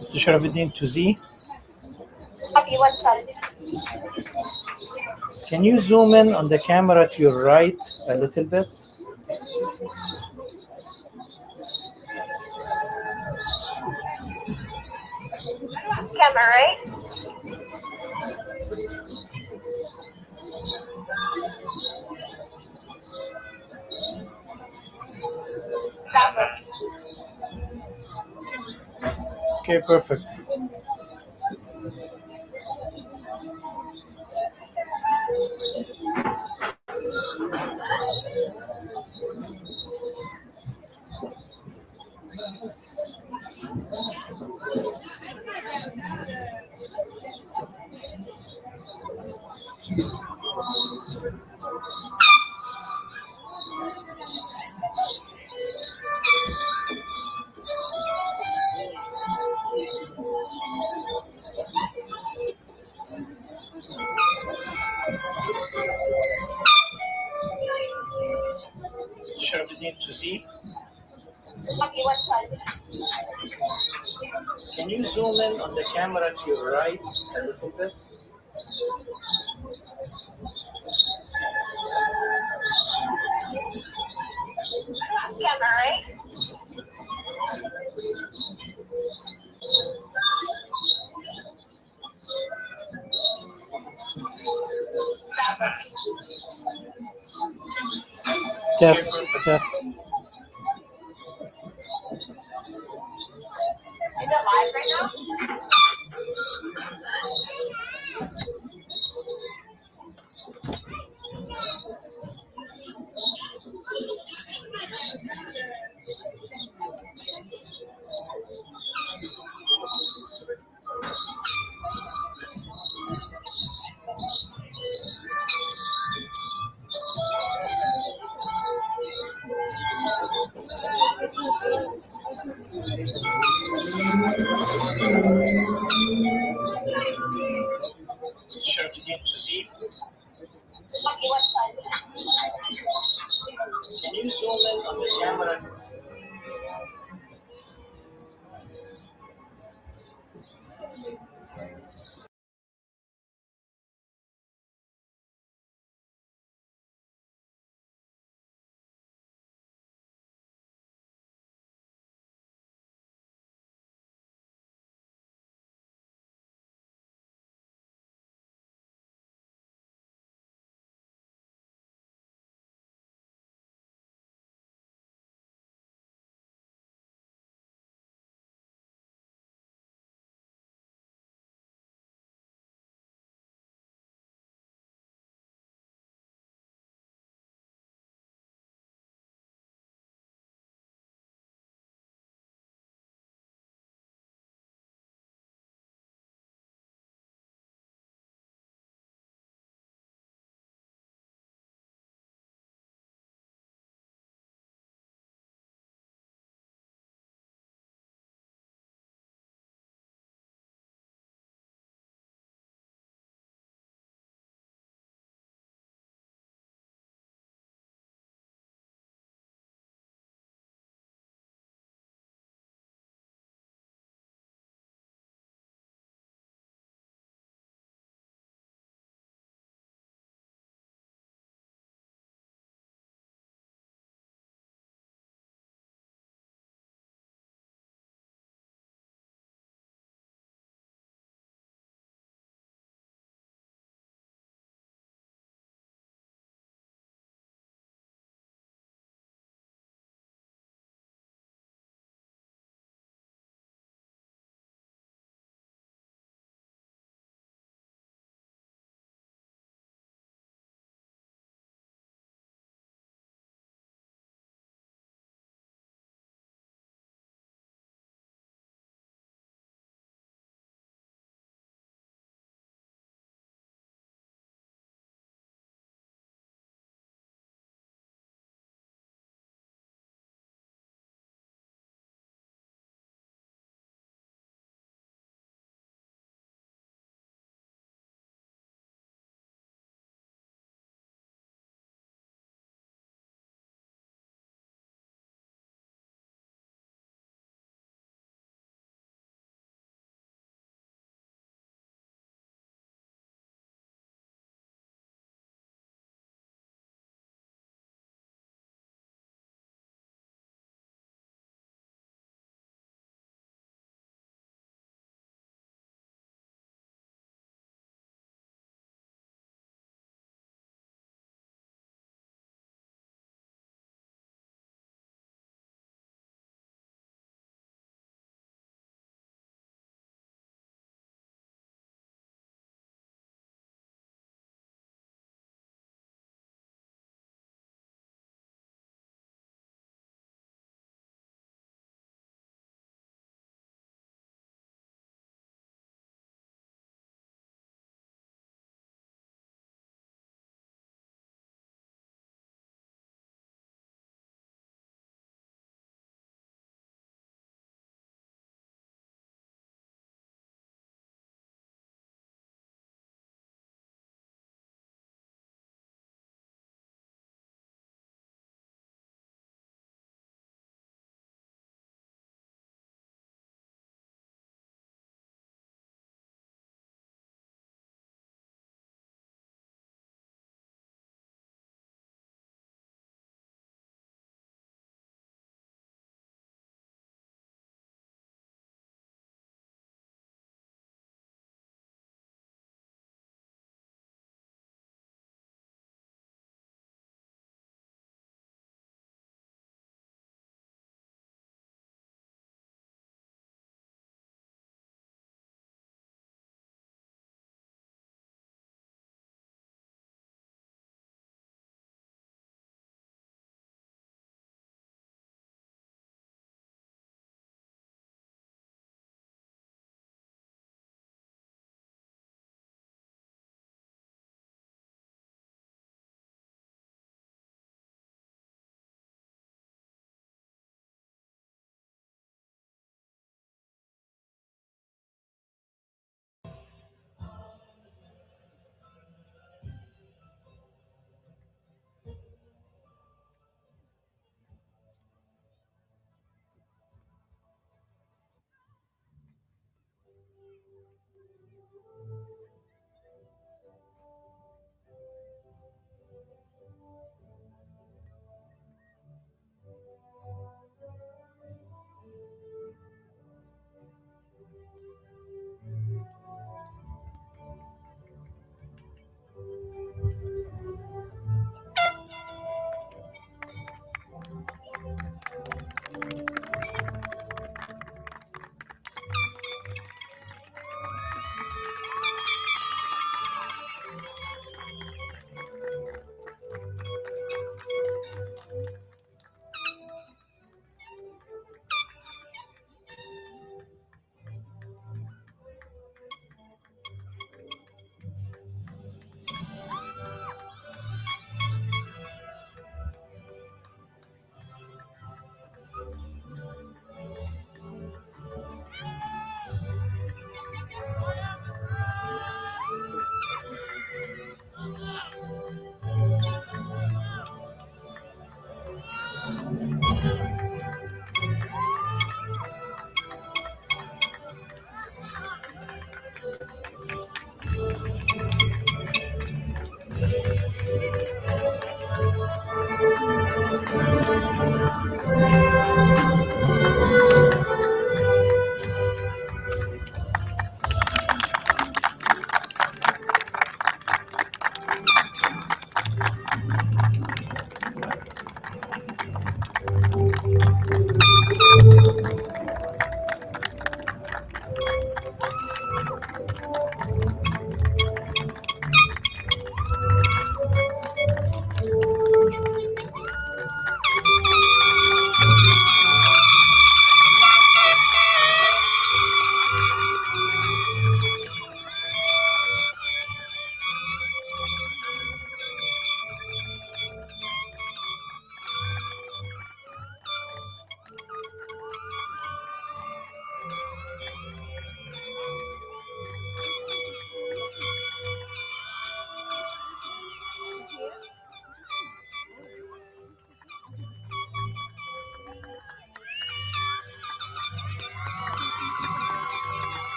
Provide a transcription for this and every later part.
Mr. Sharafuddin to Z. Okay, what's up? Can you zoom in on the camera to your right a little bit? Camera, right? Okay, perfect. Mr. Sharafuddin to Z. Okay, what's up? Can you zoom in on the camera to your right a little bit? Camera, right? Test, test. Is it live right Mr. Sharafuddin to Z. Okay, what's up? Can you zoom in on the camera?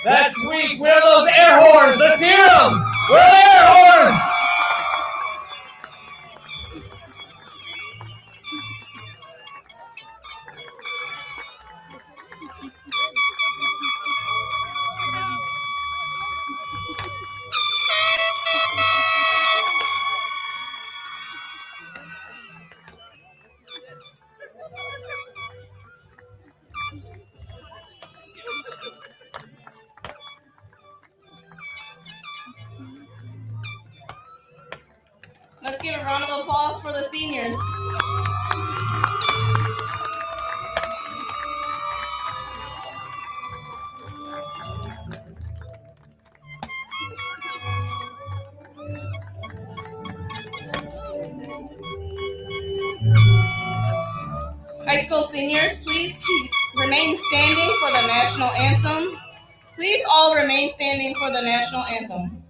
That's sweet. Where are those air horns? Let's hear them. Where are the air horns? Let's give a round of applause for the seniors. High school seniors, please remain standing for the national anthem. Please all remain standing for the national anthem.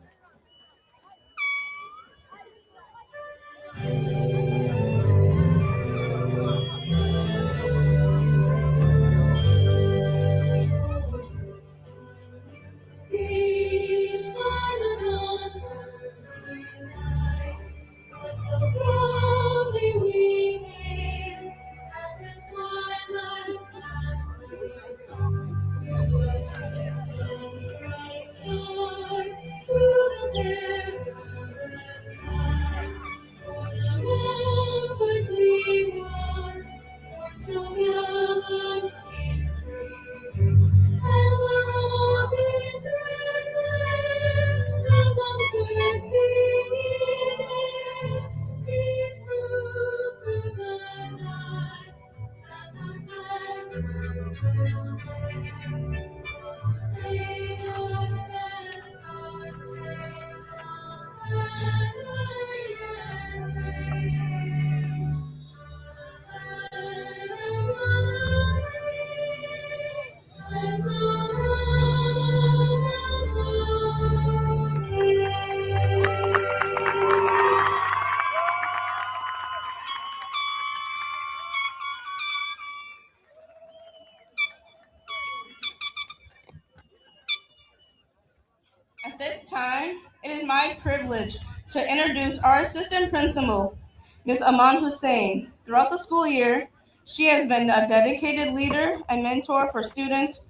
time, it is my privilege to introduce our assistant principal, Ms. Aman Hussein. Throughout the school year, she has been a dedicated leader and mentor for students,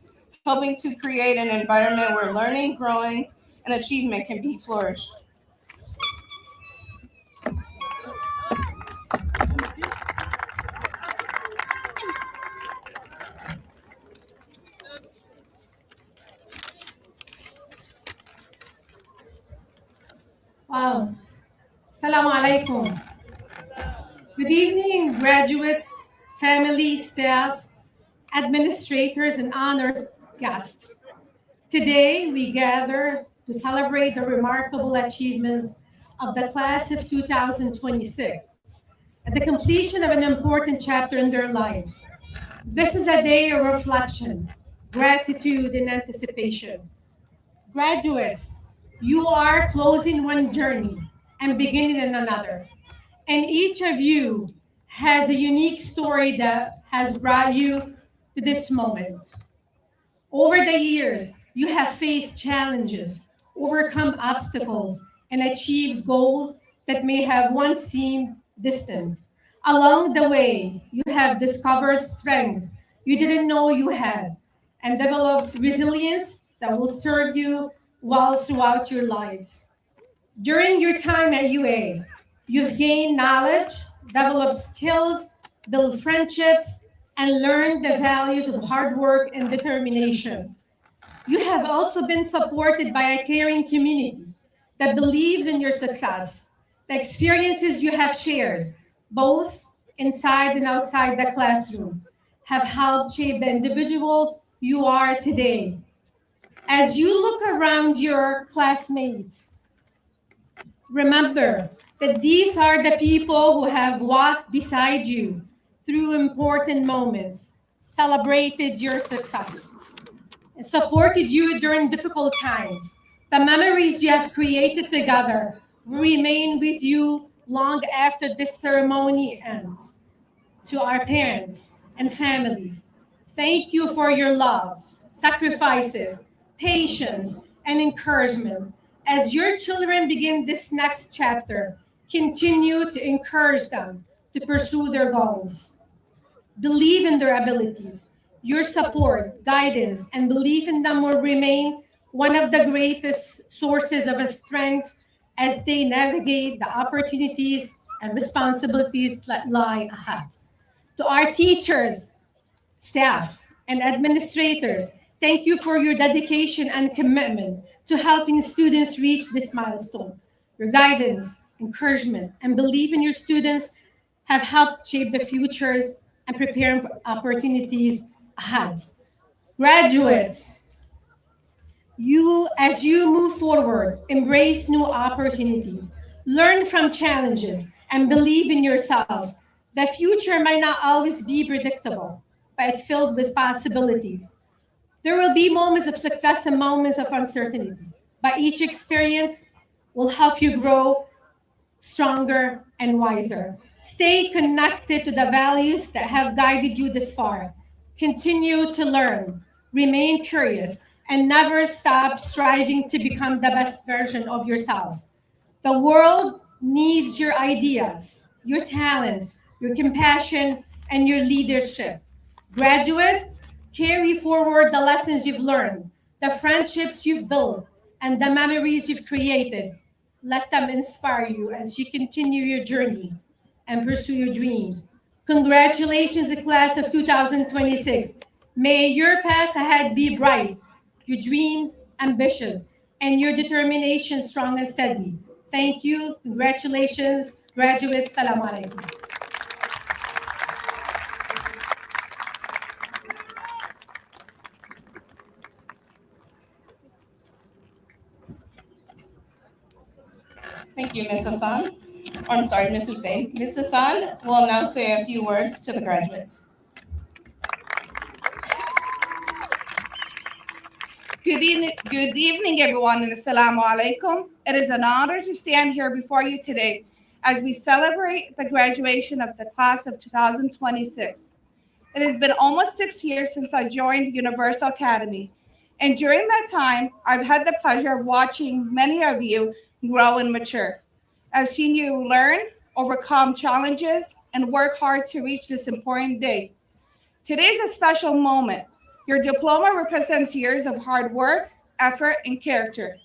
helping to create an environment where learning, growing, and achievement can be flourished. Wow. Assalamu alaikum. Good evening, graduates, family, staff, administrators, and honored guests. Today, we gather to celebrate the remarkable achievements of the class of 2026 and the completion of an important chapter in their lives. This is a day of reflection, gratitude, and anticipation. Graduates, you are closing one journey and beginning another. And each of you has a unique story that has brought you to this moment. Over the years, you have faced challenges, overcome obstacles, and achieved goals that may have once seemed distant. Along the way, you have discovered strength you didn't know you had and developed resilience that will serve you well throughout your lives. During your time at UA, you've gained knowledge, developed skills, built friendships, and learned the values of hard work and determination. You have also been supported by a caring community that believes in your success. The experiences you have shared, both inside and outside the classroom, have helped shape the individuals you are today. As you look around your classmates, remember that these are the people who have walked beside you through important moments, celebrated your successes, and supported you during difficult times. The memories you have created together will remain with you long after this ceremony ends. To our parents and families, thank you for your love, sacrifices, patience, and encouragement. As your children begin this next chapter, continue to encourage them to pursue their goals. Believe in their abilities. Your support, guidance, and belief in them will remain one of the greatest sources of strength as they navigate the opportunities and responsibilities that lie ahead. To our teachers, staff, and administrators, thank you for your dedication and commitment to helping students reach this milestone. Your guidance, encouragement, and belief in your students have helped shape the futures and prepare for opportunities ahead. Graduates, as you move forward, embrace new opportunities, learn from challenges, and believe in yourselves. The future might not always be predictable, but it's filled with possibilities. There will be moments of success and moments of uncertainty, but each experience will help you grow stronger and wiser. Stay connected to the values that have guided you this far. Continue to learn, remain curious, and never stop striving to become the best version of yourselves. The world needs your ideas, your talents, your compassion, and your leadership. Graduates, carry forward the lessons you've learned, the friendships you've built, and the memories you've created. Let them inspire you as you continue your journey and pursue your dreams. Congratulations, the class of 2026. May your path ahead be bright, your dreams ambitious, and your determination strong and steady. Thank you. Congratulations, graduates. Salaam alaikum. Thank you, Ms. Hassan. Or I'm sorry, Ms. Hussein. Ms. Hassan will now say a few words to the graduates. Good evening, everyone, and assalamu alaikum. It is an honor to stand here before you today as we celebrate the graduation of the class of 2026. It has been almost 6 years since I joined Universal Academy, And during that time, I've had the pleasure of watching many of you grow and mature. I've seen you learn, overcome challenges, and work hard to reach this important day. Today is a special moment. Your diploma represents years of hard work, effort, and character.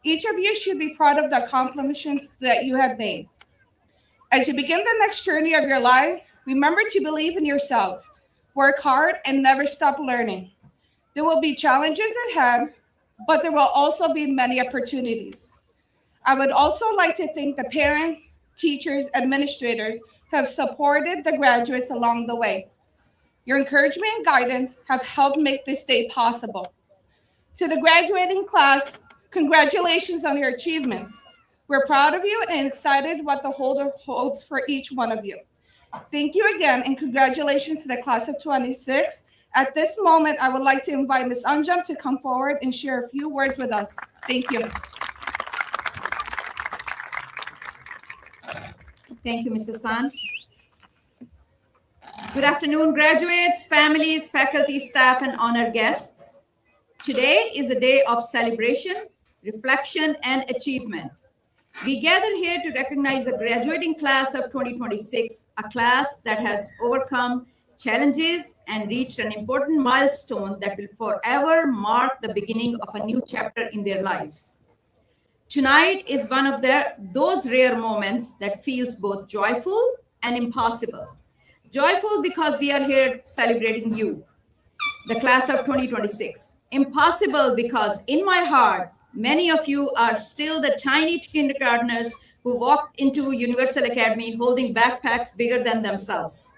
Each of you should be proud of the accomplishments that you have made. As you begin the next journey of your life, remember to believe in yourselves, work hard, and never stop learning. There will be challenges ahead, but there will also be many opportunities. I would also like to thank the parents, teachers, administrators who have supported the graduates along the way. Your encouragement and guidance have helped make this day possible. To the graduating class, congratulations on your achievements. We're proud of you and excited what the holder holds for each one of you. Thank you again and congratulations to the class of 26. At this moment, I would like to invite Ms. Anjam to come forward and share a few words with us. Thank you. Thank you, Mrs. San. Good afternoon, graduates, families, faculty, staff, and honored guests. Today is a day of celebration, reflection, and achievement. We gather here to recognize the graduating class of 2026, a class that has overcome challenges and reached an important milestone that will forever mark the beginning of a new chapter in their lives. Tonight is one of those rare moments that feels both joyful and impossible. Joyful because we are here celebrating you, the class of 2026. Impossible because in my heart, many of you are still the tiny kindergartners who walked into Universal Academy holding backpacks bigger than themselves.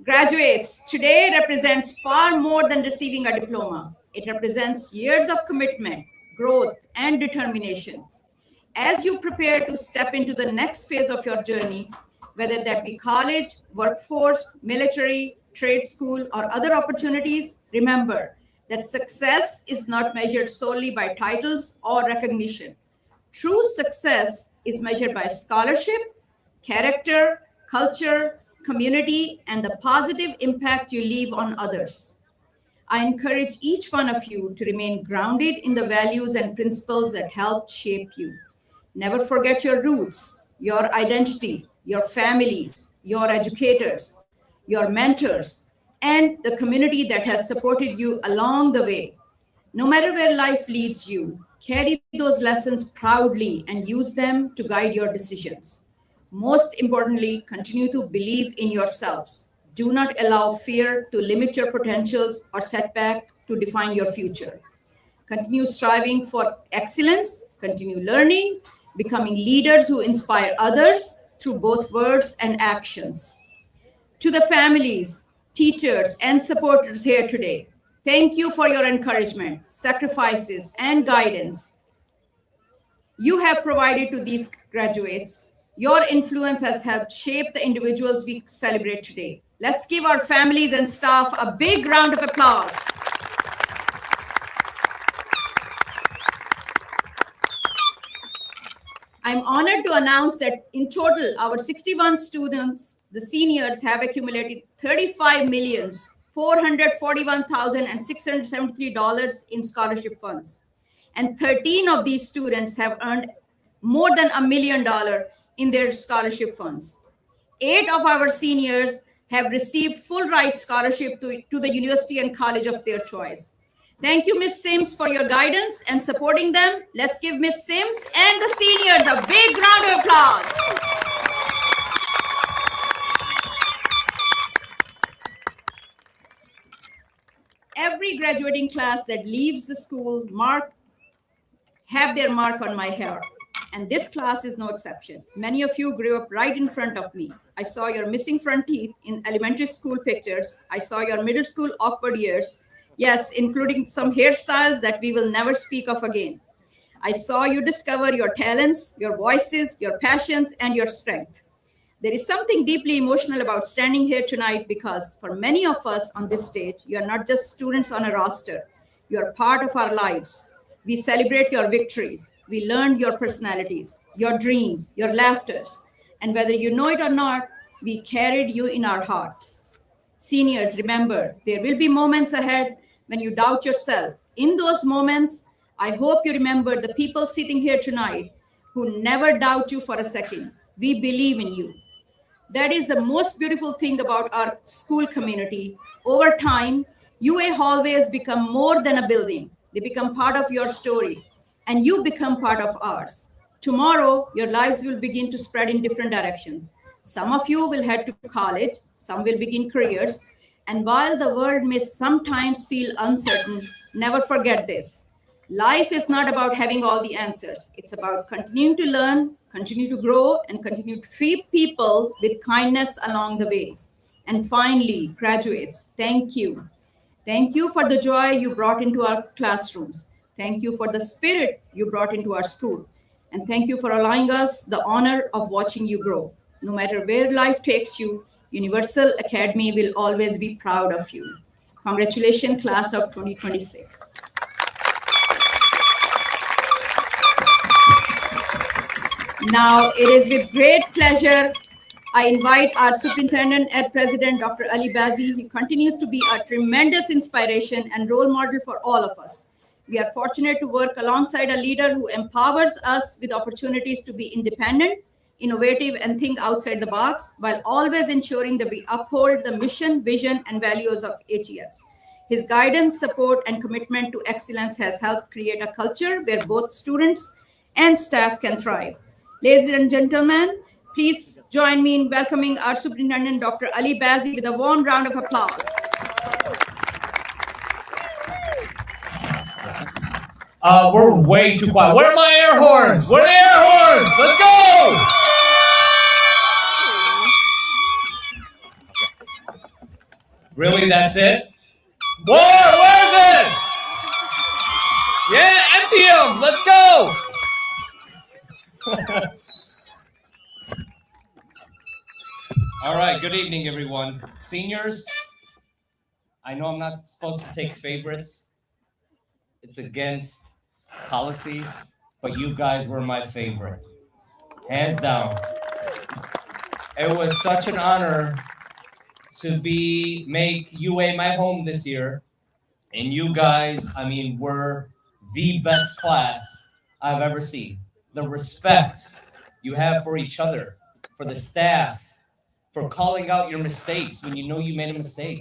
Graduates, today represents far more than receiving a diploma. It represents years of commitment, growth, and determination. As you prepare to step into the next phase of your journey, whether that be college, workforce, military, trade school, or other opportunities, remember that success is not measured solely by titles or recognition. True success is measured by scholarship, character, culture, community, and the positive impact you leave on others. I encourage each one of you to remain grounded in the values and principles that helped shape you. Never forget your roots, your identity, your families, your educators, your mentors, and the community that has supported you along the way. No matter where life leads you, carry those lessons proudly and use them to guide your decisions. Most importantly, continue to believe in yourselves. Do not allow fear to limit your potentials or setback to define your future. Continue striving for excellence, continue learning, becoming leaders who inspire others through both words and actions. To the families, teachers, and supporters here today, thank you for your encouragement, sacrifices, and guidance you have provided to these graduates. Your influence has helped shape the individuals we celebrate today. Let's give our families and staff a big round of applause. I'm honored to announce that in total, our 61 students, the seniors, have accumulated $35,441,673 in scholarship funds. And 13 of these students have earned more than $1 million in their scholarship funds. 8 of our seniors have received full ride scholarship to the university and college of their choice. Thank you, Ms. Sims, for your guidance and supporting them. Let's give Ms. Sims and the seniors a big round of applause. Every graduating class that leaves the school have their mark on my heart. And this class is no exception. Many of you grew up right in front of me. I saw your missing front teeth in elementary school pictures. I saw your middle school awkward years. Yes, including some hairstyles that we will never speak of again. I saw you discover your talents, your voices, your passions, and your strength. There is something deeply emotional about standing here tonight because for many of us on this stage, you are not just students on a roster. You are part of our lives. We celebrate your victories. We learned your personalities, your dreams, your laughters. And whether you know it or not, we carried you in our hearts. Seniors, remember, there will be moments ahead when you doubt yourself, In those moments, I hope you remember the people sitting here tonight who never doubt you for a second. We believe in you. That is the most beautiful thing about our school community. Over time, UA hallways become more than a building. They become part of your story, and you become part of ours. Tomorrow, your lives will begin to spread in different directions. Some of you will head to college, some will begin careers, and while the world may sometimes feel uncertain, never forget this. Life is not about having all the answers. It's about continuing to learn, continue to grow, and continue to treat people with kindness along the way. And finally, graduates, thank you. Thank you for the joy you brought into our classrooms. Thank you for the spirit you brought into our school. And thank you for allowing us the honor of watching you grow. No matter where life takes you, Universal Academy will always be proud of you. Congratulations, class of 2026. Now, it is with great pleasure I invite our Superintendent and President, Dr. Ali Bazzi. He continues to be a tremendous inspiration and role model for all of us. We are fortunate to work alongside a leader who empowers us with opportunities to be independent, innovative, and think outside the box, while always ensuring that we uphold the mission, vision, and values of HES. His guidance, support, and commitment to excellence has helped create a culture where both students and staff can thrive. Ladies and gentlemen, please join me in welcoming our Superintendent, Dr. Ali Bazzi, with a warm round of applause. We're way too quiet. Where are my air horns? Where are the air horns? Let's go! Really, that's it? More, where is it? Yeah, empty them. Let's go! All right, good evening, everyone. Seniors, I know I'm not supposed to take favorites. It's against policy, but you guys were my favorite. Hands down. It was such an honor to make UA my home this year. And you guys, I mean, were the best class I've ever seen. The respect you have for each other, for the staff, for calling out your mistakes when you know you made a mistake.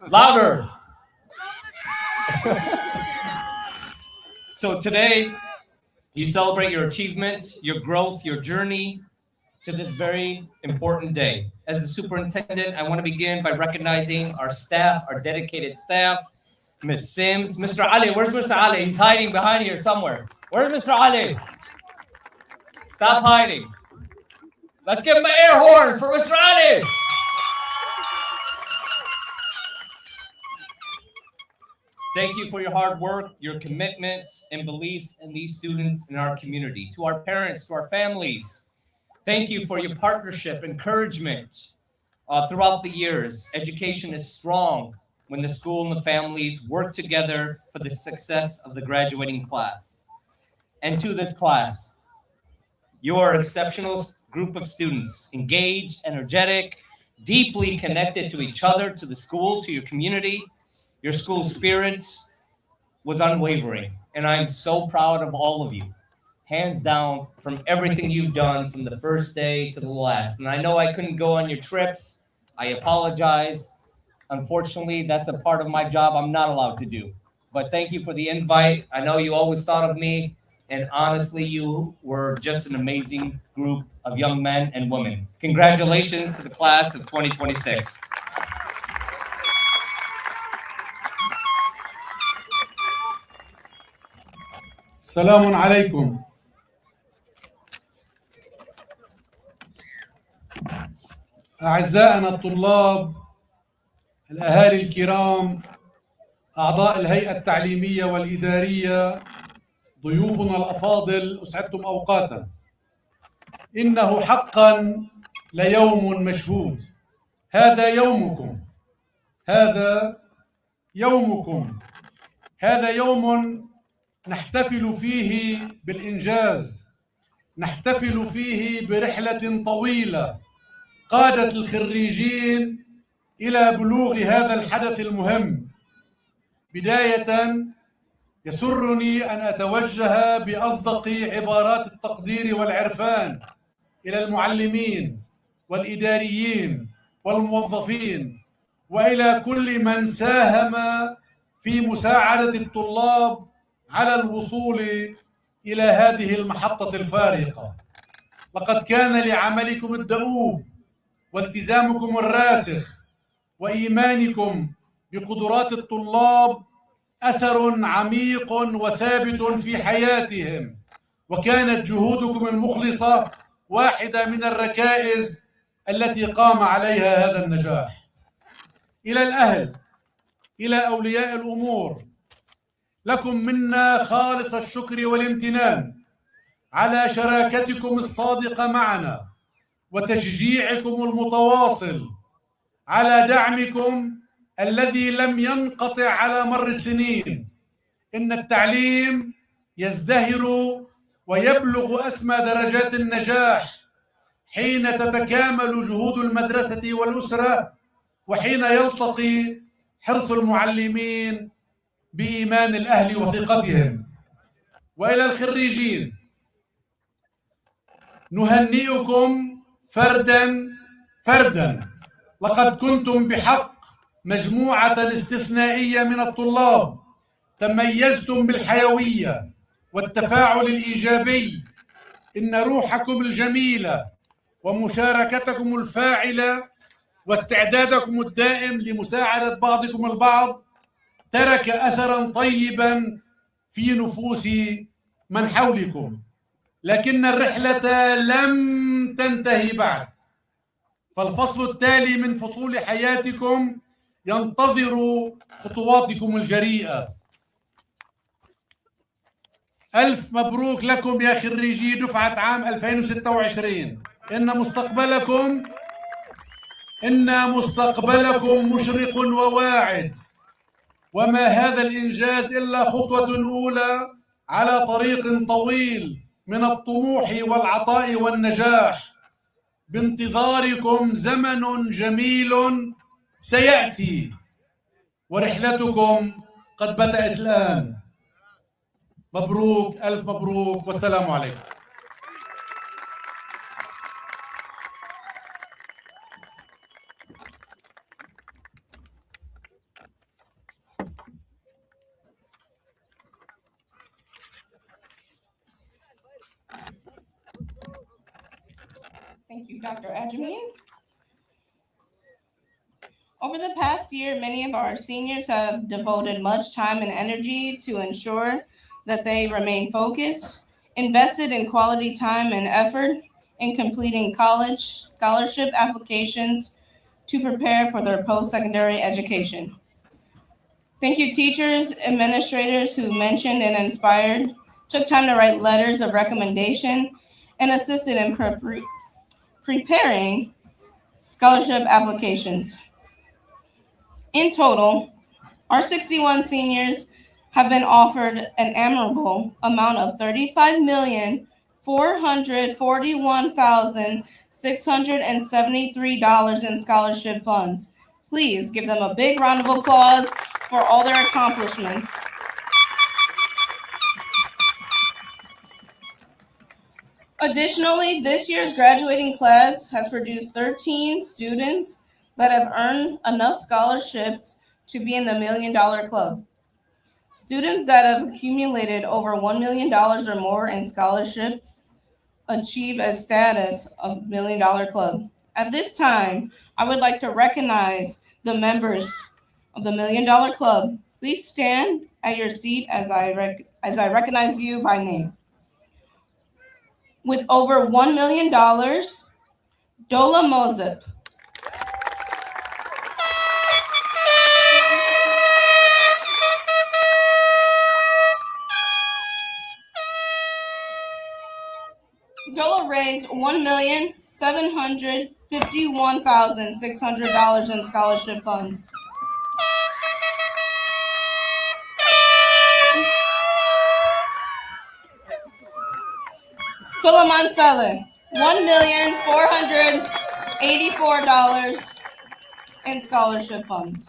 Louder. So today, you celebrate your achievement, your growth, your journey to this very important day. As a superintendent, I want to begin by recognizing our staff, our dedicated staff, Ms. Sims, Mr. Ali. Where's Mr. Ali? He's hiding behind here somewhere. Where's Mr. Ali? Stop hiding. Let's give him an air horn for Mr. Ali. Thank you for your hard work, your commitment, and belief in these students in our community. To our parents, to our families, thank you for your partnership, encouragement throughout the years. Education is strong when the school and the families work together for the success of the graduating class. And to this class, you are an exceptional group of students, engaged, energetic, deeply connected to each other, to the school, to your community. Your school spirit was unwavering, and I'm so proud of all of you. Hands down, from everything you've done from the first day to the last. And I know I couldn't go on your trips. I apologize. Unfortunately, that's a part of my job I'm not allowed to do. But thank you for the invite. I know you always thought of me, and honestly, you were just an amazing group of young men and women. Congratulations to the class of 2026. السلام عليكم. أعزائنا الطلاب، الأهالي الكرام، أعضاء الهيئة التعليمية والإدارية، ضيوفنا الأفاضل، أسعدتم أوقاتا. إنه حقا ليوم مشهود. هذا يومكم. هذا يومكم. هذا يوم نحتفل فيه بالإنجاز، نحتفل فيه برحلة طويلة قادت الخريجين إلى بلوغ هذا الحدث المهم. بداية يسرني أن أتوجه بأصدق عبارات التقدير والعرفان إلى المعلمين والإداريين والموظفين وإلى كل من ساهم في مساعدة الطلاب على الوصول إلى هذه المحطة الفارقة. لقد كان لعملكم الدؤوب والتزامكم الراسخ وإيمانكم بقدرات الطلاب أثر عميق وثابت في حياتهم، وكانت جهودكم المخلصة واحدة من الركائز التي قام عليها هذا النجاح. إلى الأهل، إلى أولياء الأمور، لكم منا خالص الشكر والامتنان على شراكتكم الصادقة معنا وتشجيعكم المتواصل، على دعمكم الذي لم ينقطع على مر السنين. إن التعليم يزدهر ويبلغ أسمى درجات النجاح حين تتكامل جهود المدرسة والأسرة، وحين يلتقي حرص المعلمين بإيمان الأهل وثقتهم. وإلى الخريجين، نهنئكم فردا فردا. لقد كنتم بحق مجموعة استثنائية من الطلاب، تميزتم بالحيوية والتفاعل الإيجابي. إن روحكم الجميلة ومشاركتكم الفاعلة واستعدادكم الدائم لمساعدة بعضكم البعض ترك أثرا طيبا في نفوس من حولكم. لكن الرحلة لم تنتهي بعد، فالفصل التالي من فصول حياتكم ينتظر خطواتكم الجريئة. ألف مبروك لكم يا خريجي دفعة عام 2026. إن مستقبلكم مشرق وواعد، وما هذا الإنجاز إلا خطوة أولى على طريق طويل من الطموح والعطاء والنجاح. بانتظاركم زمن جميل سيأتي، ورحلتكم قد بدأت الآن. مبروك، ألف مبروك، والسلام عليكم. Thank you, Dr. Ajameen. Over the past year, many of our seniors have devoted much time and energy to ensure that they remain focused, invested in quality time and effort in completing college scholarship applications to prepare for their post-secondary education. Thank you, teachers, administrators who mentioned and inspired, took time to write letters of recommendation, and assisted in preparing scholarship applications. In total, our 61 seniors have been offered an admirable amount of $35,441,673 in scholarship funds. Please give them a big round of applause for all their accomplishments. Additionally, this year's graduating class has produced 13 students that have earned enough scholarships to be in the $1 Million Club. Students that have accumulated over $1 million or more in scholarships achieve a status of $1 Million Club. At this time, I would like to recognize the members of the $1 Million Club. Please stand at your seat as I recognize you by name. With over $1 million, Dola Mozip. Dola raised $1,751,600 in scholarship funds. Suleiman Saleh, $1,484,000. and scholarship funds.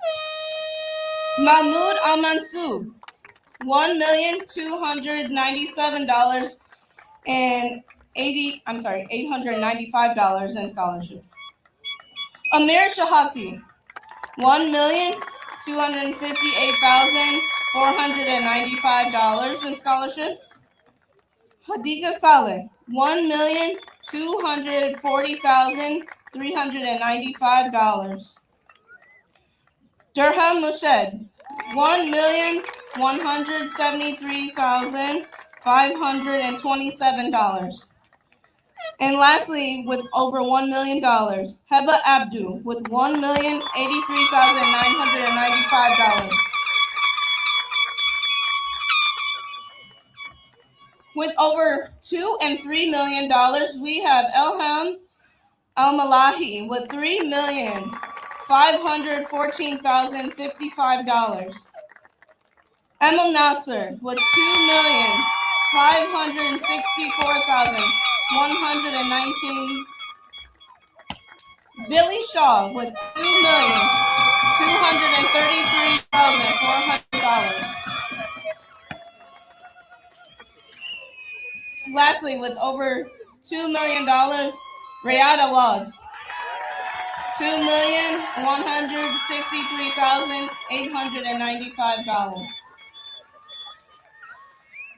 Mahmoud Al Mansour, $1,297,000 and $895 in scholarships. Amir Shahati, $1,258,495 in scholarships. Hadiqa Saleh, $1,240,395. Durham Mushed, $1,173,527. And lastly, with over $1 million, Heba Abdu with $1,083,995. With over $2 and $3 million, we have Elham Al-Malahi with $3,514,055. Emil Nasser with $2,564,119. Billy Shaw with $2,233,400. Lastly, with over $2 million, Riyad Awad, $2,163,895.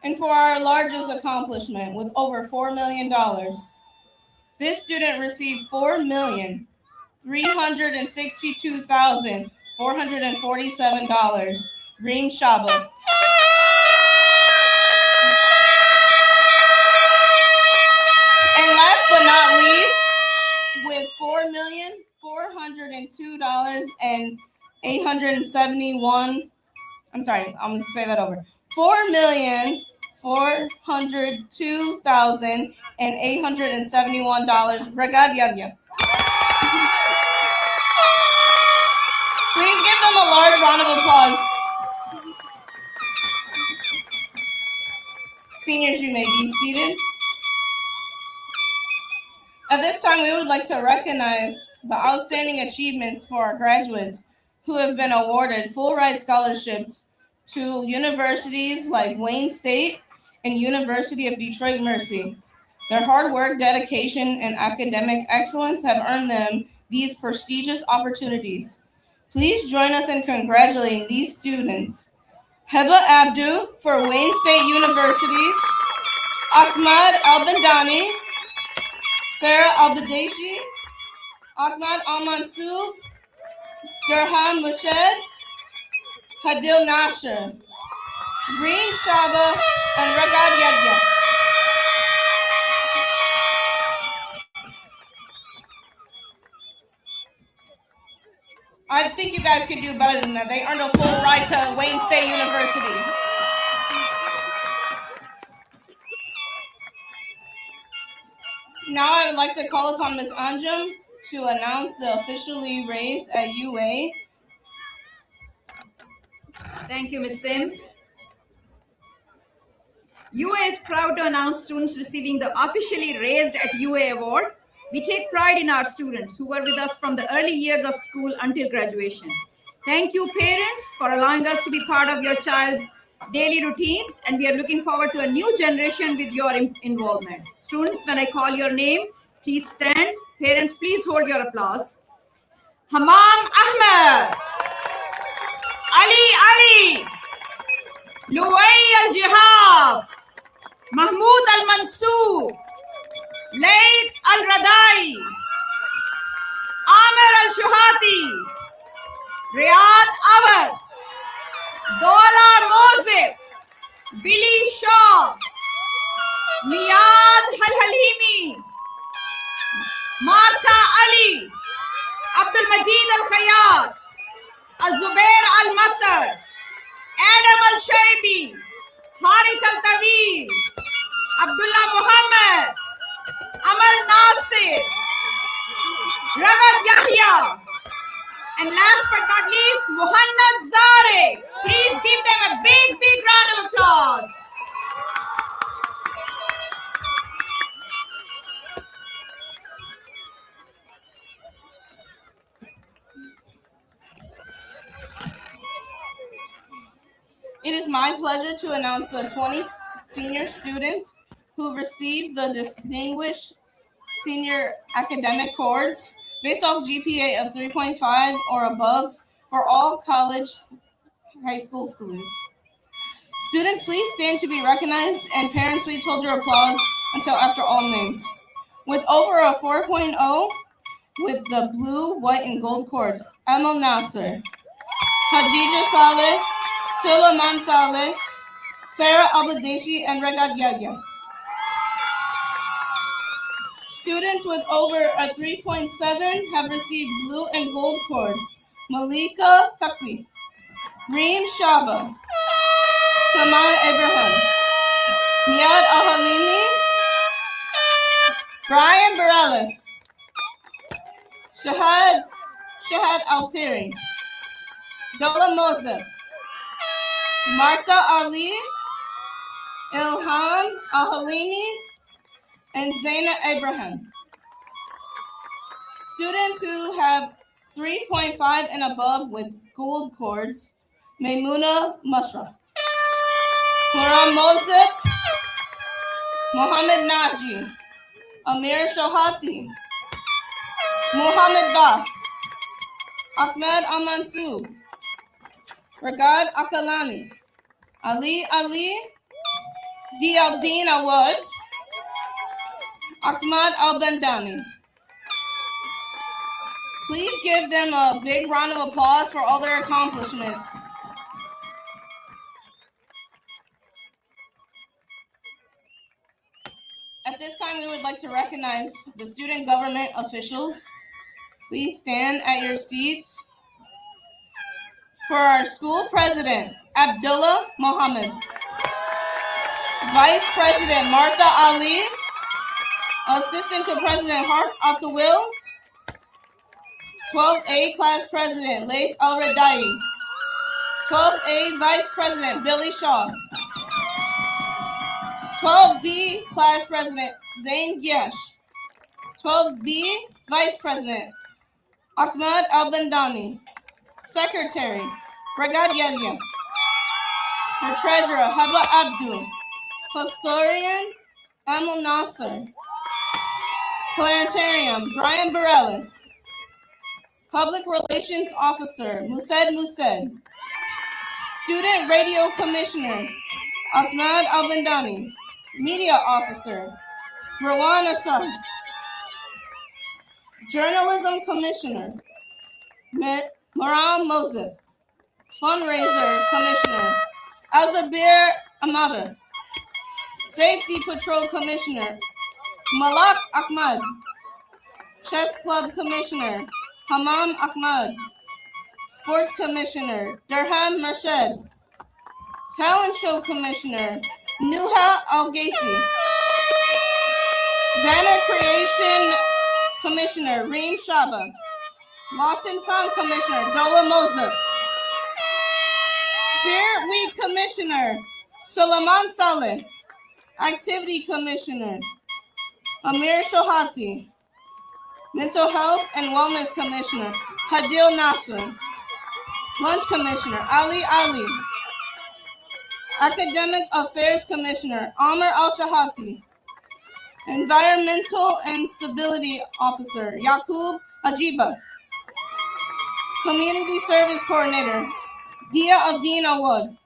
And for our largest accomplishment, with over $4 million, this student received $4,362,447. Reem Shaba. And last but not least, with $4,402,871. I'm sorry, I'm gonna say that over. $4,402,871. Ragad Yadya. Please give them a large round of applause. Seniors, you may be seated. At this time, we would like to recognize the outstanding achievements for our graduates who have been awarded full ride scholarships to universities like Wayne State and University of Detroit Mercy. Their hard work, dedication, and academic excellence have earned them these prestigious opportunities. Please join us in congratulating these students. Heba Abdu for Wayne State University, Ahmad Al-Bandani, Farah Al-Badeshi, Ahmad Al-Mansour, Durham Mushed, Hadil Nasher, Reem Shaba, and Ragad Yadya. I think you guys can do better than that. They earned a full ride to Wayne State University. Now I would like to call upon Ms. Anjum to announce the officially raised at UA. Thank you, Ms. Sims. UA is proud to announce students receiving the officially raised at UA award. We take pride in our students who were with us from the early years of school until graduation. Thank you, parents, for allowing us to be part of your child's daily routines, and we are looking forward to a new generation with your involvement. Students, when I call your name, please stand. Parents, please hold your applause. Hamam Ahmed, Ali, Luwai Al-Jihaf, Mahmoud Al-Mansour, Layth Al-Radai, Amir Al-Shuhati, Riyad Awad, Dola Mosif, Billy Shaw, Miyad Al-Halimi, Martha Ali, Abdul Majid Al-Khayyat, Al-Zubair Al-Mattar, Adam Al-Shaibi, Harith Al-Tawil, Abdullah Muhammad, Amal Nasir, Ragad Yahya, and last but not least, Muhannad Zare. Please give them a big round of applause. It is my pleasure to announce the 20 senior students who received the Distinguished Senior Academic Awards based off GPA of 3.5 or above for all college high school students. Students, please stand to be recognized, and parents, please hold your applause until after all names. With over a 4.0 with the blue, white, and gold cords, Emil Nasser, Khadija Saleh, Suleiman Saleh, Farah Abdeshi, and Regat Yahya. Students with over a 3.7 have received blue and gold cords, Malika Takwi, Reem Shaba, Saman Abraham, Niad Al-Halimi, Brian Bareilles, Shahad Alteri, Dola Moseb, Martha Ali, Ilham Al-Halimi, and Zaina Abraham. Students who have 3.5 and above with gold cords, Maimuna Mashra, Quran Moseb, Mohammed Naji, Amir Shohati, Mohammed Ba, Ahmed Al-Mansur, Ragad Akalani, Ali, Dialdin Awad, Ahmad Al-Bandani. Please give them a big round of applause for all their accomplishments. At this time, we would like to recognize the student government officials. Please stand at your seats. For our school president, Abdullah Mohammed. Vice President, Martha Ali. Assistant to President, Harp Atawil. 12A Class President, Laith Al-Radai. 12A Vice President, Billy Shaw. 12B Class President, Zain Gyash. 12B Vice President, Ahmad Al-Bandani. Secretary, Ragad Yahya. For Treasurer, Haba Abdul. Custodian, Emil Nasser. Planetarium, Brian Bareilles. Public Relations Officer, Mused. Student Radio Commissioner, Ahmad Al-Bandani. Media Officer, Rawan Assad. Journalism Commissioner, Maram Moseb. Fundraiser Commissioner, Alzabir Amada. Safety Patrol Commissioner, Malak Ahmad. Chess Club Commissioner, Hamam Ahmad. Sports Commissioner, Durham Merched. Talent Show Commissioner, Nuha Al-Gaisi. Banner Creation Commissioner, Reem Shaba. Lost and Found Commissioner, Dola Moseb. Spirit Week Commissioner, Suleiman Saleh. Activity Commissioner, Amir Shohati. Mental Health and Wellness Commissioner, Hadil Nasser. Lunch Commissioner, Ali. Academic Affairs Commissioner, Amr Al-Shahati. Environmental and Stability Officer, Yaqub Ajiba. Community Service Coordinator, Dia Abdin Awad.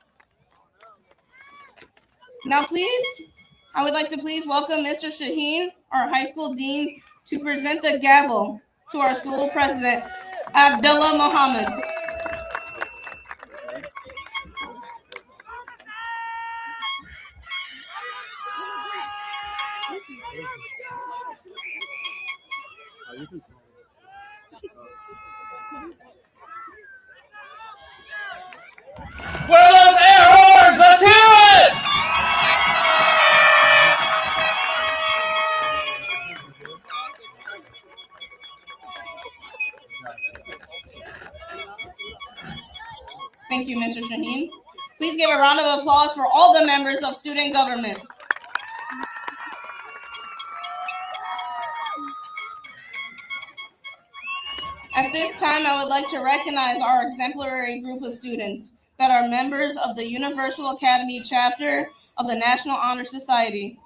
Now please, I would like to please welcome Mr. Shaheen, our high school dean, to present the gavel to our school president, Abdullah Mohammed. Where are those air horns? Let's hear it! Thank you, Mr. Shaheen. Please give a round of applause for all the members of student government. At this time, I would like to recognize our exemplary group of students. that are members of the Universal Academy chapter of the National Honor Society.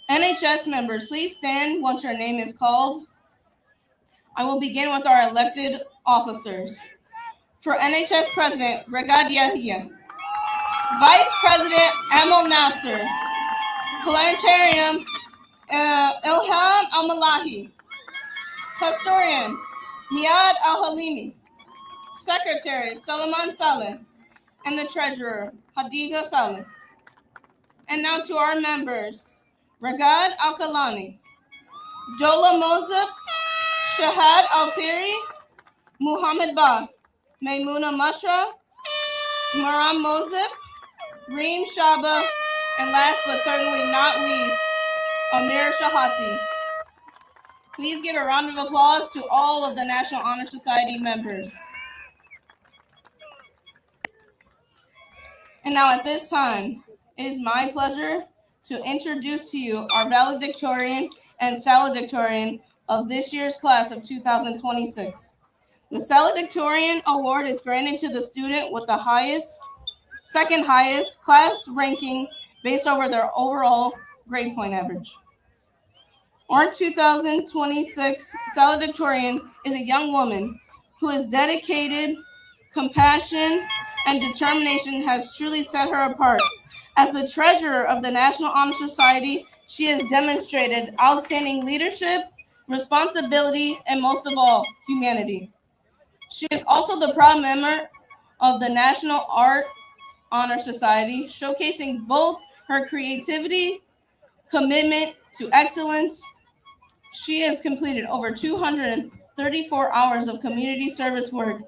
NHS members, please stand once your name is called. I will begin with our elected officers. For NHS President, Regad Yahya. Vice President, Amal Nasser. Parliamentarian, Ilham Al-Malahi. Historian, Miad Al-Halimi. Secretary, Salman Saleh. And the Treasurer, Hadiga Saleh. And now to our members, Regad Al-Kalani, Dola Mozab, Shahad Al-Tiri, Muhammad Ba, Maimuna Mashra, Maram Mozab, Reem Shaba, and last but certainly not least, Amir Shahati. Please give a round of applause to all of the National Honor Society members. And now at this time, it is my pleasure to introduce to you our valedictorian and salutatorian of this year's class of 2026. The salutatorian award is granted to the student with the second highest class ranking based over their overall grade point average. Our 2026 salutatorian is a young woman who is dedicated, compassion, and determination has truly set her apart. As the treasurer of the National Honor Society, she has demonstrated outstanding leadership, responsibility, and most of all, humanity. She is also the proud member of the National Art Honor Society, showcasing both her creativity, commitment to excellence. She has completed over 234 hours of community service work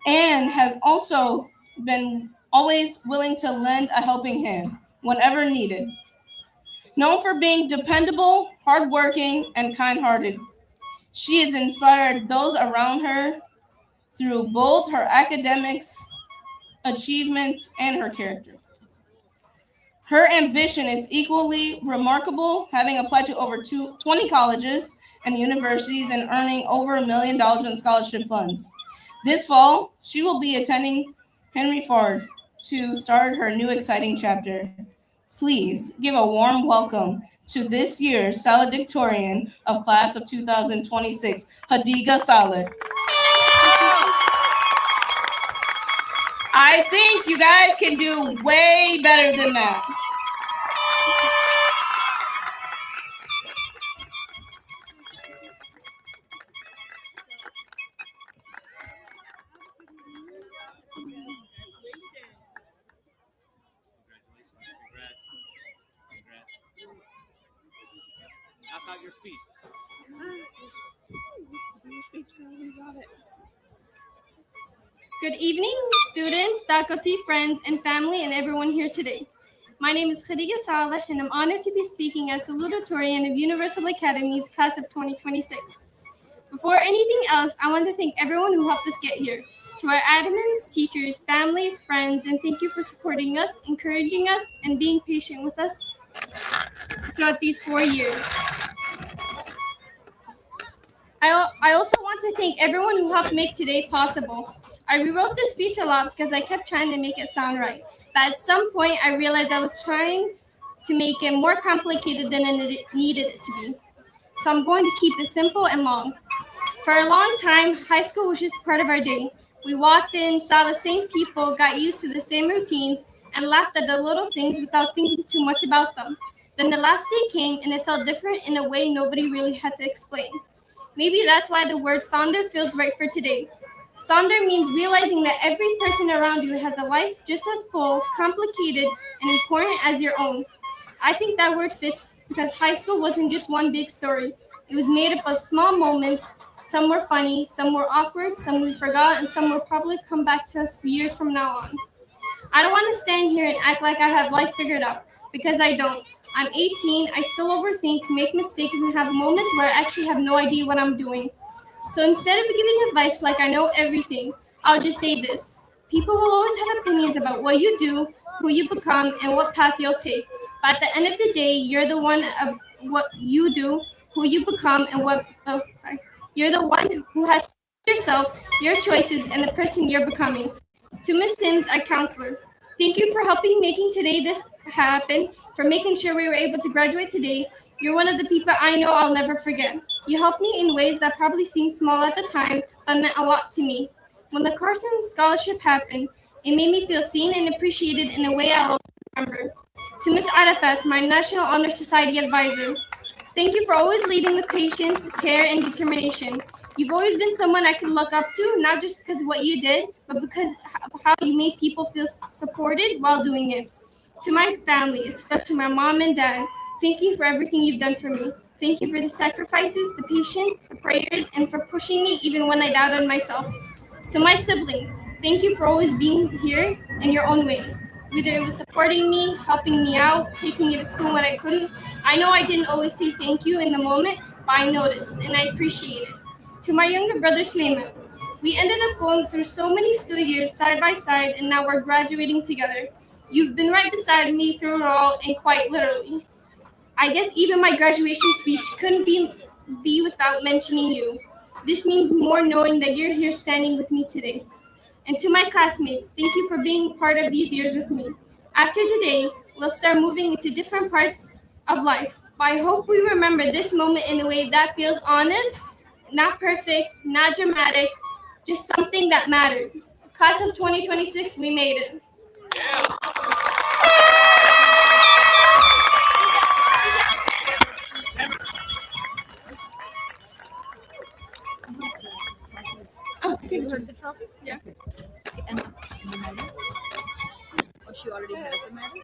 and has also been always willing to lend a helping hand whenever needed. Known for being dependable, hardworking, and kind-hearted, she has inspired those around her through both her academics, achievements, and her character. Her ambition is equally remarkable, having applied to over 20 colleges and universities and earning over $1 million in scholarship funds. This fall, she will be attending Henry Ford to start her new exciting chapter. Please give a warm welcome to this year's salutatorian of class of 2026, Hadiga Saleh. I think you guys can do way better than that. Knock out your speech. Good evening, students, faculty, friends, and family, and everyone here today. My name is Khadija Saleh, and I'm honored to be speaking as salutatorian of Universal Academy's class of 2026. Before anything else, I want to thank everyone who helped us get here. To our admins, teachers, families, friends, and thank you for supporting us, encouraging us, and being patient with us throughout these 4 years. I also want to thank everyone who helped make today possible. I rewrote this speech a lot because I kept trying to make it sound right. But at some point, I realized I was trying to make it more complicated than it needed it to be. So I'm going to keep it simple and long. For a long time, high school was just part of our day. We walked in, saw the same people, got used to the same routines, and laughed at the little things without thinking too much about them. Then the last day came, and it felt different in a way nobody really had to explain. Maybe that's why the word Sonder feels right for today. Sonder means realizing that every person around you has a life just as full, complicated, and important as your own. I think that word fits because high school wasn't just one big story. It was made up of small moments. Some were funny, some were awkward, some we forgot, and some will probably come back to us years from now on. I don't want to stand here and act like I have life figured out, because I don't. I'm 18, I still overthink, make mistakes, and have moments where I actually have no idea what I'm doing. So instead of giving advice like I know everything, I'll just say this. People will always have opinions about what you do, who you become, and what path you'll take. But at the end of the day, you're the one of what you do, who you become, and you're the one who has yourself, your choices, and the person you're becoming. To Miss Sims, our counselor, thank you for helping making today this happen, for making sure we were able to graduate today. You're one of the people I know I'll never forget. You helped me in ways that probably seemed small at the time, but meant a lot to me. When the Carson Scholarship happened, it made me feel seen and appreciated in a way I'll remember. To Miss Arafat, my National Honor Society advisor, thank you for always leading with patience, care, and determination. You've always been someone I could look up to, not just because of what you did, but because of how you made people feel supported while doing it. To my family, especially my mom and dad, thank you for everything you've done for me. Thank you for the sacrifices, the patience, the prayers, and for pushing me even when I doubted myself. To my siblings, thank you for always being here in your own ways. Whether it was supporting me, helping me out, taking me to school when I couldn't. I know I didn't always say thank you in the moment, but I noticed and I appreciate it. To my younger brother Slayman, we ended up going through so many school years side by side, and now we're graduating together. You've been right beside me through it all, and quite literally. I guess even my graduation speech couldn't be without mentioning you. This means more knowing that you're here standing with me today. And to my classmates, thank you for being part of these years with me. After today, we'll start moving into different parts of life, but I hope we remember this moment in a way that feels honest, not perfect, not dramatic, just something that mattered. Class of 2026, we made it. Oh, okay. You heard the trophy? Yeah. Okay. And the medal? Or she already has the medal?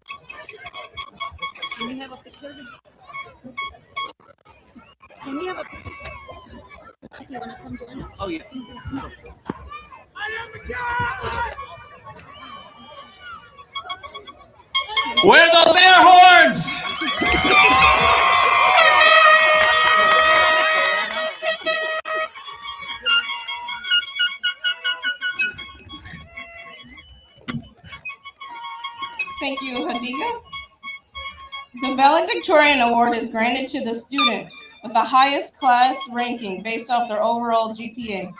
Can we have a picture? Can we have a picture? If you want to come join us? Oh, yeah. Where are those air horns? Thank you, Hadiga. The valedictorian award is granted to the student with the highest class ranking based off their overall GPA.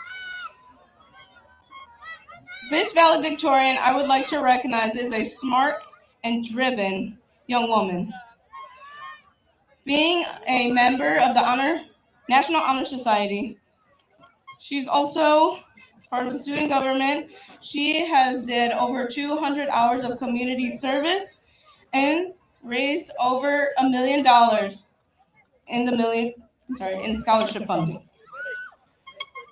This valedictorian I would like to recognize is a smart and driven young woman. Being a member of the National Honor Society, she's also part of the student government. She has did over 200 hours of community service and raised over $1 million in scholarship funding.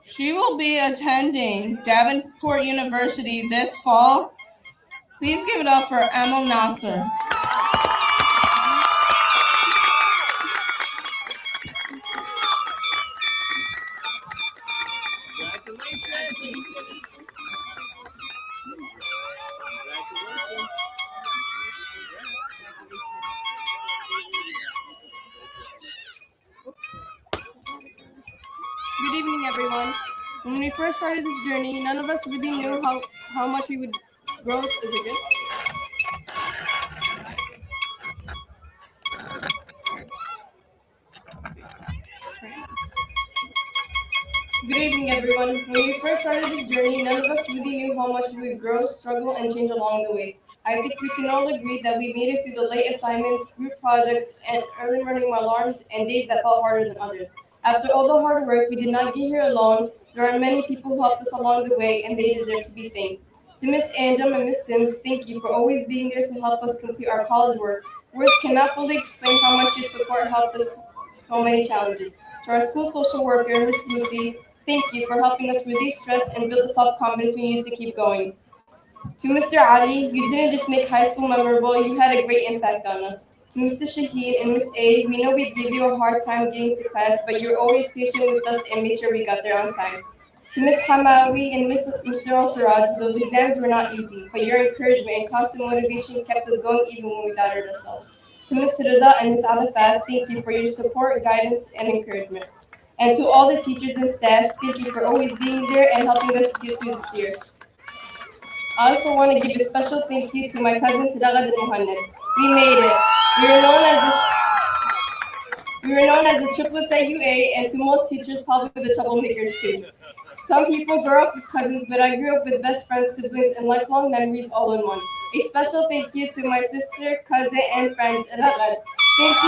She will be attending Davenport University this fall. Please give it up for Amal Nasser. Good evening, everyone. When we first started this journey, none of us really knew how much we would grow. Is it good? Good evening, everyone. When we first started this journey, none of us really knew how much we would grow, struggle, and change along the way. I think we can all agree that we made it through the late assignments, group projects, and early morning alarms, and days that felt harder than others. After all the hard work, we did not get here alone. There are many people who helped us along the way, and they deserve to be thanked. To Miss Anjum and Miss Sims, thank you for always being there to help us complete our college work. Words cannot fully explain how much your support helped us so many challenges. To our school social worker, Miss Lucy, thank you for helping us relieve stress and build the self-confidence we need to keep going. To Mr. Ali, you didn't just make high school memorable, you had a great impact on us. To Mr. Shaheen and Miss A, we know we gave you a hard time getting to class, but you were always patient with us and made sure we got there on time. To Miss Hamawi and Mr. Al-Siraj, those exams were not easy, but your encouragement and constant motivation kept us going even when we doubted ourselves. To Ms. Rida and Ms. Arafat, thank you for your support, guidance, and encouragement. And to all the teachers and staff, thank you for always being there and helping us get through this year. I also want to give a special thank you to my cousin Sidagad and Muhammad. We made it. We were known known as the triplets at UA, and to most teachers, probably the troublemakers too. Some people grow up with cousins, but I grew up with best friends, siblings, and lifelong memories all in one. A special thank you to my sister, cousin, and friend, Ragad. Thank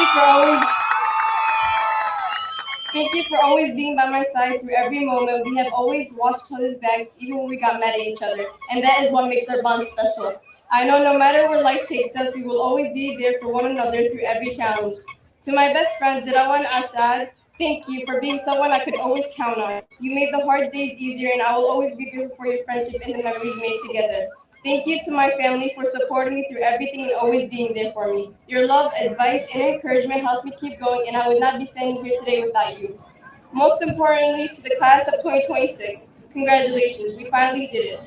you for always being by my side through every moment. We have always watched each other's backs, even when we got mad at each other, and that is what makes our bond special. I know no matter where life takes us, we will always be there for one another through every challenge. To my best friend, Dirawan Asad, thank you for being someone I could always count on. You made the hard days easier, and I will always be grateful for your friendship and the memories made together. Thank you to my family for supporting me through everything and always being there for me. Your love, advice, and encouragement helped me keep going, and I would not be standing here today without you. Most importantly, to the class of 2026, congratulations, we finally did it.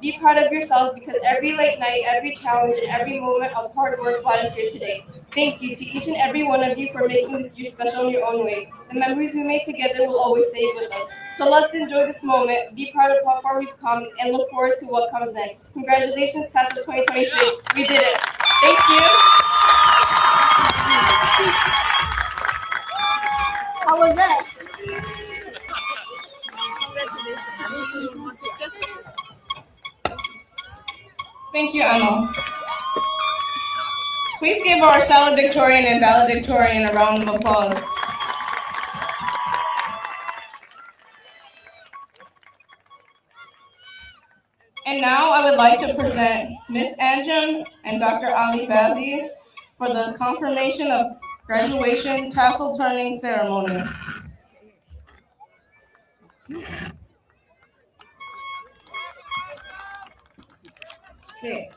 Be proud of yourselves because every late night, every challenge, and every moment of hard work brought us here today. Thank you to each and every one of you for making this year special in your own way. The memories we made together will always stay with us. So let's enjoy this moment, be proud of how far we've come, and look forward to what comes next. Congratulations, class of 2026. We did it. Thank you. How was that? Thank you, Emma. Please give our valedictorian and valedictorian a round of applause. And now I would like to present Ms. Anjum and Dr. Ali Bazi for the confirmation of graduation tassel turning ceremony. Okay.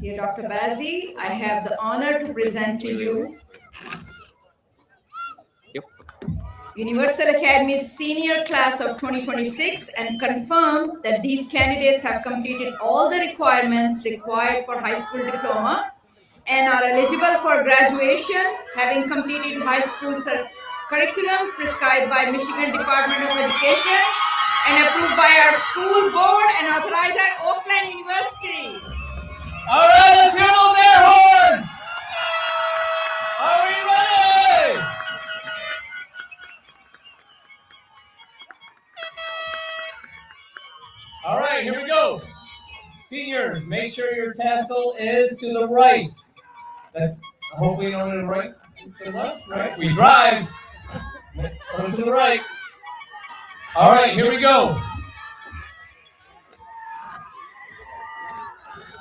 Dear Dr. Bazi, I have the honor to present to you Universal Academy's senior class of 2026 and confirm that these candidates have completed all the requirements required for high school diploma and are eligible for graduation, having completed high school curriculum prescribed by Michigan Department of Education and approved by our school board and authorized at Oakland University. All right, let's hear those air horns. Are we ready? All right, here we go. Seniors, make sure your tassel is to the right. That's hopefully not to the right, to the left, right? We drive. To the right. All right, here we go.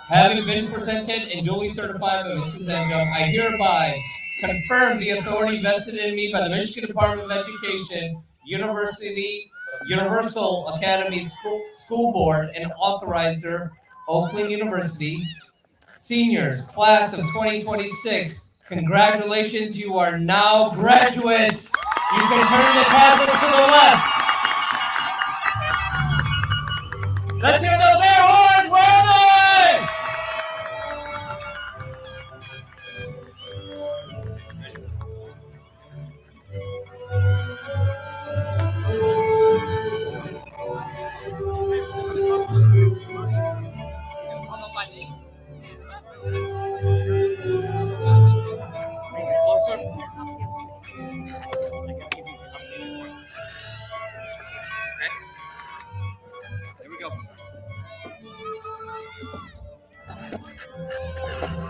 Having been presented and duly certified by Mrs. Anjum, I hereby confirm the authority vested in me by the Michigan Department of Education, Universal Academy School Board, and authorizer, Oakland University. Seniors, class of 2026, congratulations, you are now graduates. You can turn the tassel to the left. Let's hear those air horns, where are they?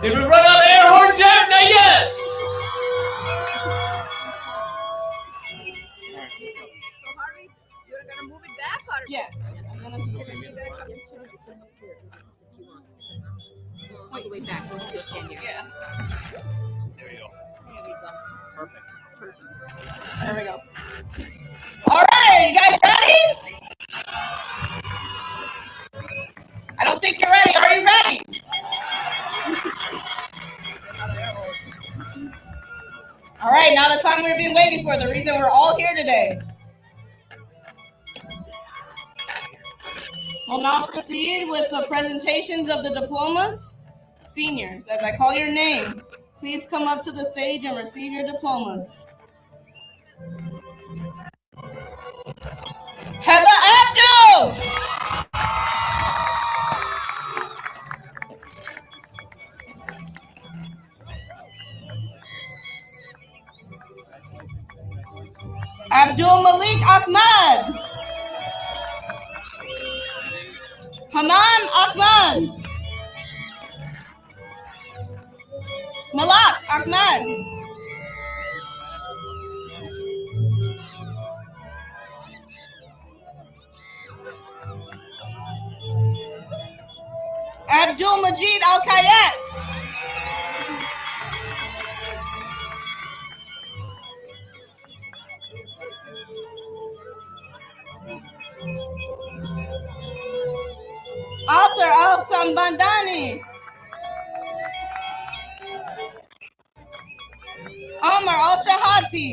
Did we run out of air horns yet? Not yet! So Harvey, you're gonna move it back or? Yeah. Point your way back so you can stand here. Yeah. There you go. There we go. Perfect. There we go. All right, you guys ready? I don't think you're ready. Are you ready? All right, now the time we've been waiting for, the reason we're all here today. We'll now proceed with the presentations of the diplomas. Seniors, as I call your name, please come up to the stage and receive your diplomas. Heba Abdul! Abdul Malik Ahmad. Haman Ahmad. Malak Ahmad. Abdul Majid Al Kayet. Asr Al Sambandani. Omar Al Shahati.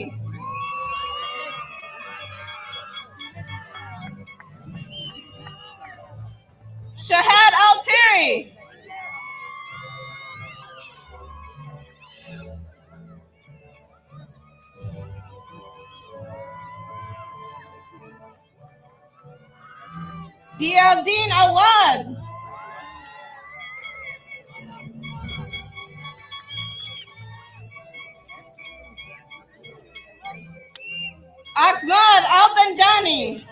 Shahad Al Tiri. Dialdin Awad. Ahmad Al Bandani.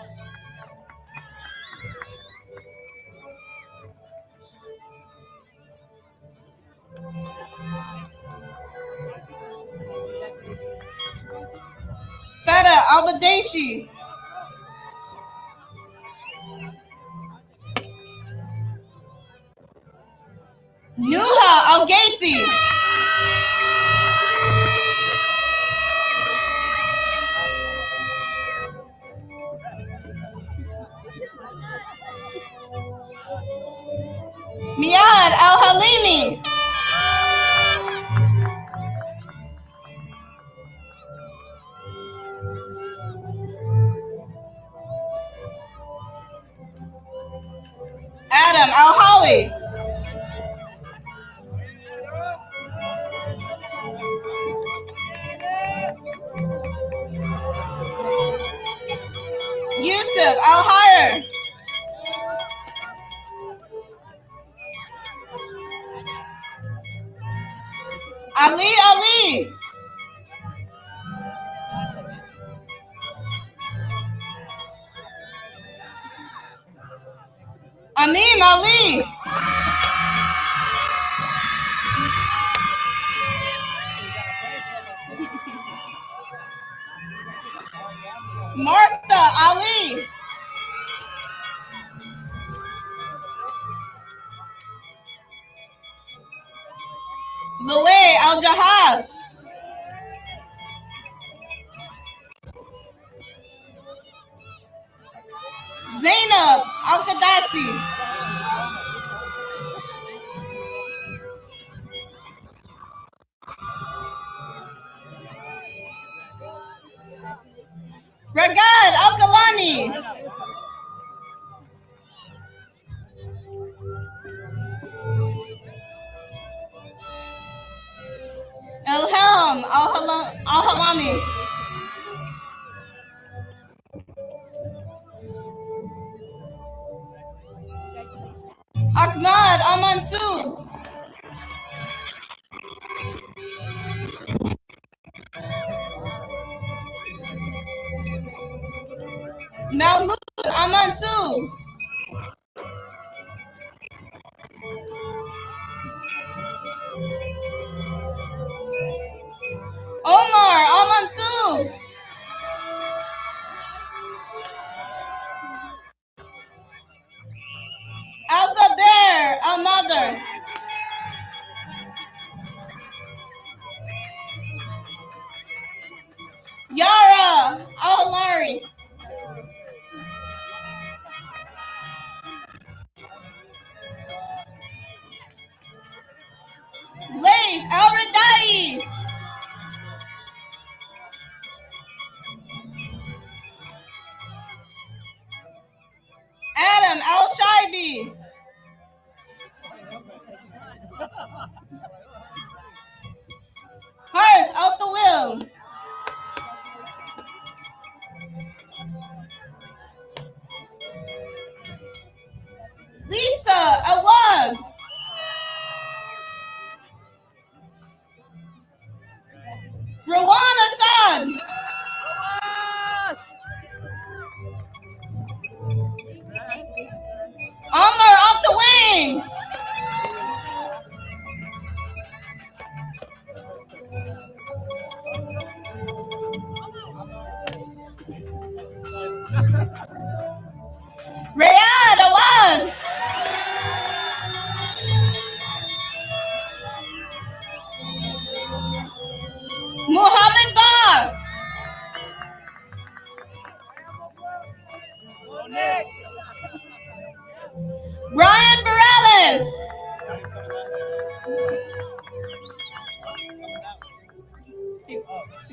Feta Al Badeshi. Nuha Al Gaithi. Miad Al Halimi. Adam Al Holly. Yusuf Al Hayr. Ali Ali. Amim Ali. Martha Ali. Louay Al Jahaz. Zainab Al Qadasi. Ragad Al Galani. Ilham Al Halami. Ahmad Al Mansour. Mahmoud Al Mansour. Omar Al Mansour. Al Zabair Al Mother. Yara Al Hilari. Laith Al Radai.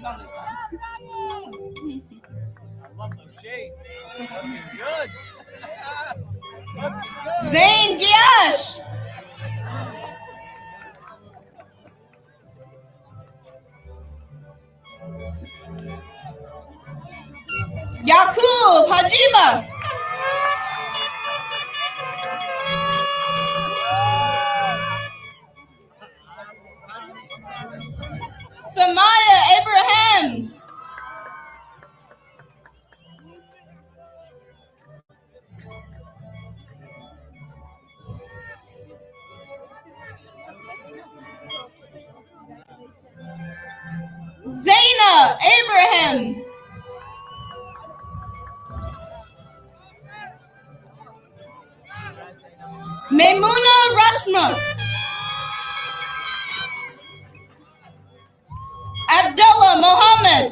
on this side. I love those shades. Looking good. Zain Giash. Yakub Hajima. Samaya Abraham. Zaina Abraham. Maimuna Rasmus. Abdullah Mohammed.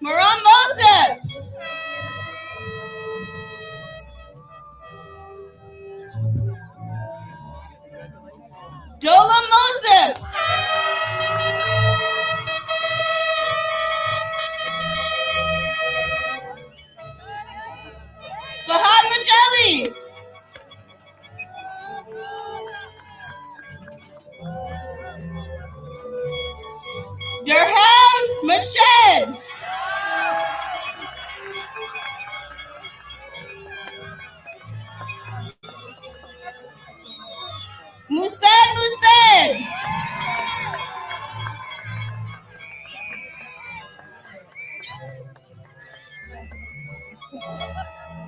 Maram Moses. Dola Moses. Fahad Majali. Durham Mashed. Musad Musad.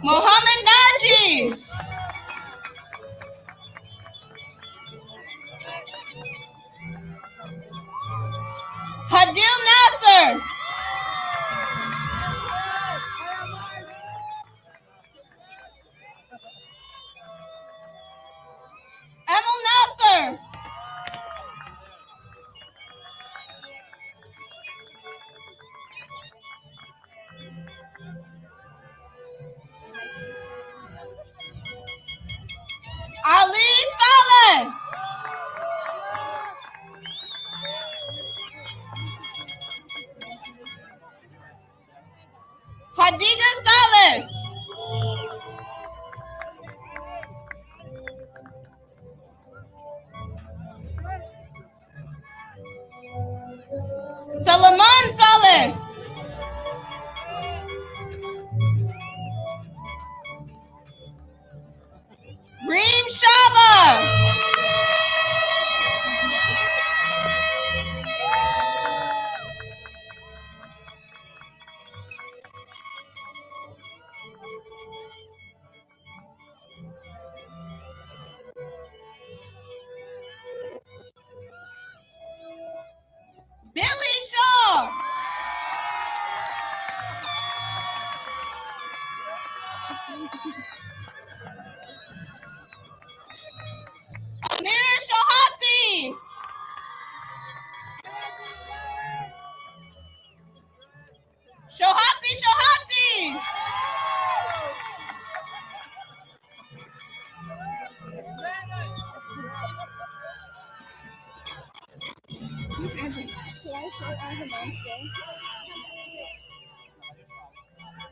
Mohammed Naji. Hadil Nasser. Emil Nasser. Ali Saleh. Hadiga Saleh. Salaman Saleh. Reem Shaba. Billy Shaw. Amir Shahati. Shohati Shohati.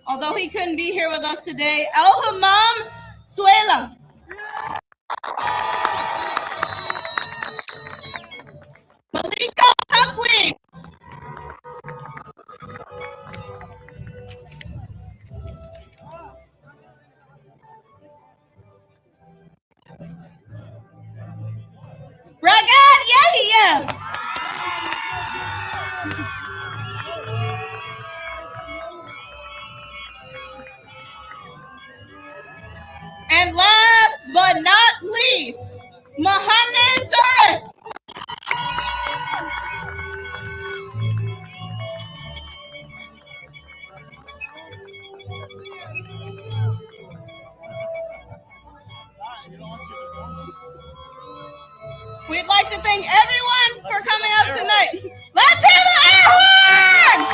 Although he couldn't be here with us today, El Hamam Suela. Malika Takwi. Ragad Yahya. And last but not least, Mohamed Zarek. We'd like to thank everyone for coming out tonight. Let's hear the air horns!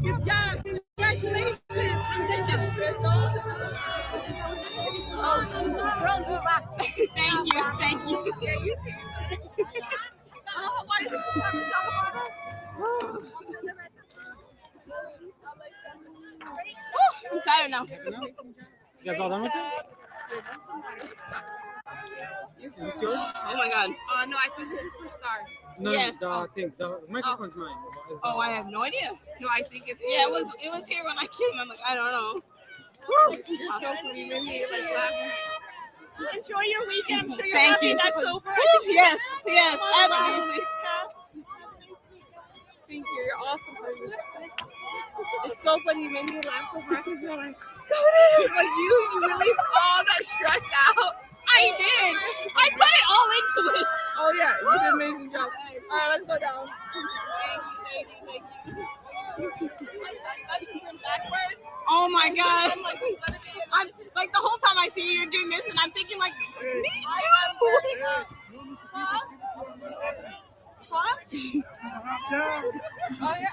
Good job. Congratulations. Thank you. Thank you. I'm tired now. You guys all done with it? Is this yours? Oh my god. No, I think this is for Star. No, Yeah. the microphone's mine. Oh, I have no idea. No, I think it's yeah. It was here when I came. I'm like, I don't know. You're so funny. You made me like laugh. Enjoy your weekend. I'm sure you're Thank happy you. that's over. Yes, yes, absolutely. Thank you. You're awesome. Honey. It's so funny. You made me laugh so hard because you're like, like you released all that stress out. I did. I put it all into it. Oh yeah, you did an amazing job. All right, let's go down. Oh my god. I'm like the whole time I see you, you're doing this, and I'm thinking like, me too. Huh? Oh yeah.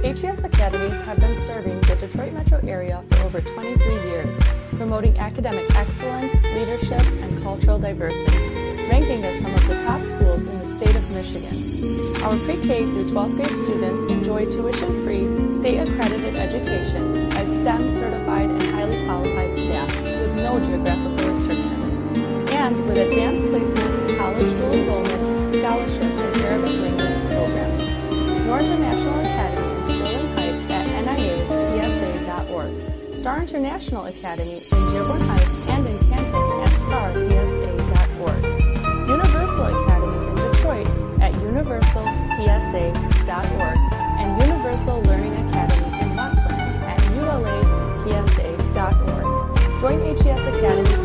HES Academies have been serving the Detroit metro area for over 23 years, promoting academic excellence, leadership, and cultural diversity, ranking as some of the top schools in the state of Michigan. Our pre-K through 12th grade students enjoy tuition-free, state-accredited education as STEM certified and highly qualified staff with no geographical restrictions, and with advanced placement, college dual enrollment, scholarship, and Arabic language programs. Your International Academy in Sterling Heights at NIAPSA.org, Star International Academy in Dearborn Heights and in Canton at StarPSA.org, Universal Academy in Detroit at UniversalPSA.org, and Universal Learning Academy in Westland at ULAPSA.org. Join HES Academies